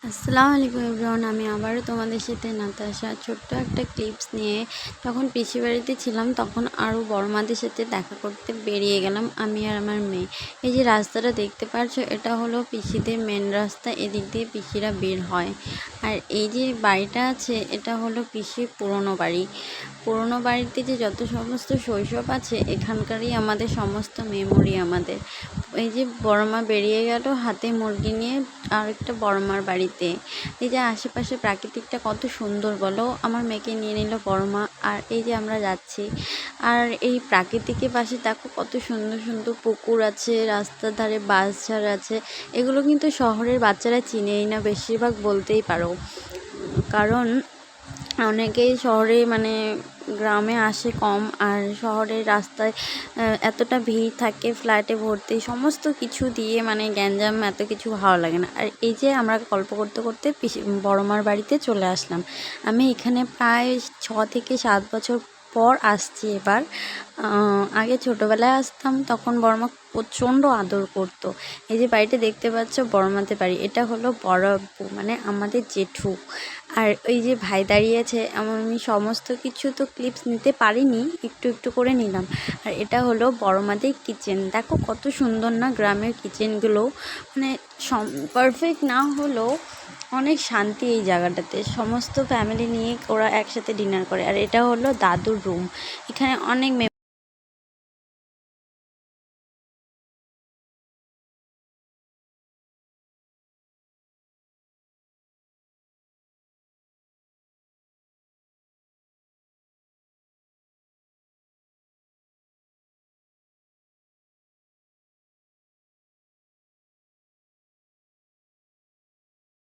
আসসালামু আলাইকুম এভরিওয়ান। আমি আবারও তোমাদের সাথে নাতাশা ছোট্ট একটা ক্লিপস নিয়ে যখন পিসি বাড়িতে ছিলাম তখন আরও বড় মাদের সাথে দেখা করতে বেরিয়ে গেলাম আমি আর আমার মেয়ে। এই যে রাস্তাটা দেখতে পাচ্ছো, এটা হলো পিসিদের মেন রাস্তা, এদিক দিয়ে পিসিরা বের হয়। আর এই যে বাড়িটা আছে এটা হলো পিসির পুরনো বাড়ি। পুরনো বাড়িতে যে যত সমস্ত শৈশব আছে এখানকারই আমাদের সমস্ত মেমোরি আমাদের। এই যে বড়মা বেরিয়ে গেল হাতে মুরগি নিয়ে আরেকটা বড়মার বাড়িতে। এই যে আশেপাশে প্রাকৃতিকটা কত সুন্দর বলো। আমার মেয়েকে নিয়ে নিল বড়মা, আর এই যে আমরা যাচ্ছি। আর এই প্রাকৃতিকের পাশে দেখো কত সুন্দর সুন্দর পুকুর আছে, রাস্তার ধারে বাঁশঝাড় আছে। এগুলো কিন্তু শহরের বাচ্চারা চিনেই না বেশিরভাগ বলতেই পারো, কারণ অনেকেই শহরে গ্রামে আসে কম, আর শহরের রাস্তায় এতটা ভিড় থাকে, ফ্ল্যাটে ভর্তি সমস্ত কিছু দিয়ে গ্যাঞ্জাম, এত কিছু ভালো লাগে না। আর এই যে আমরা গল্প করতে করতে বড়মার বাড়িতে চলে আসলাম। আমি এখানে প্রায় 6 থেকে 7 বছর পর আসছি এবার। আগে ছোটোবেলায় আসতাম, তখন বড়মা প্রচণ্ড আদর করতো। এই যে বাড়িটা দেখতে পাচ্ছ বড়মাদের বাড়ি, এটা হলো বড় আব্বু আমাদের জেঠু। আর এই যে ভাই দাঁড়িয়েছে, আমি সমস্ত কিছু তো ক্লিপস নিতে পারিনি, একটু একটু করে নিলাম। আর এটা হলো বড়মাদের কিচেন। দেখো কত সুন্দর না গ্রামের কিচেনগুলো, পারফেক্ট না হলেও অনেক শান্তি এই জায়গাটাতে। সমস্ত ফ্যামিলি নিয়ে ওরা একসাথে ডিনার করে। আর এটা হলো দাদুর রুম, এখানে অনেক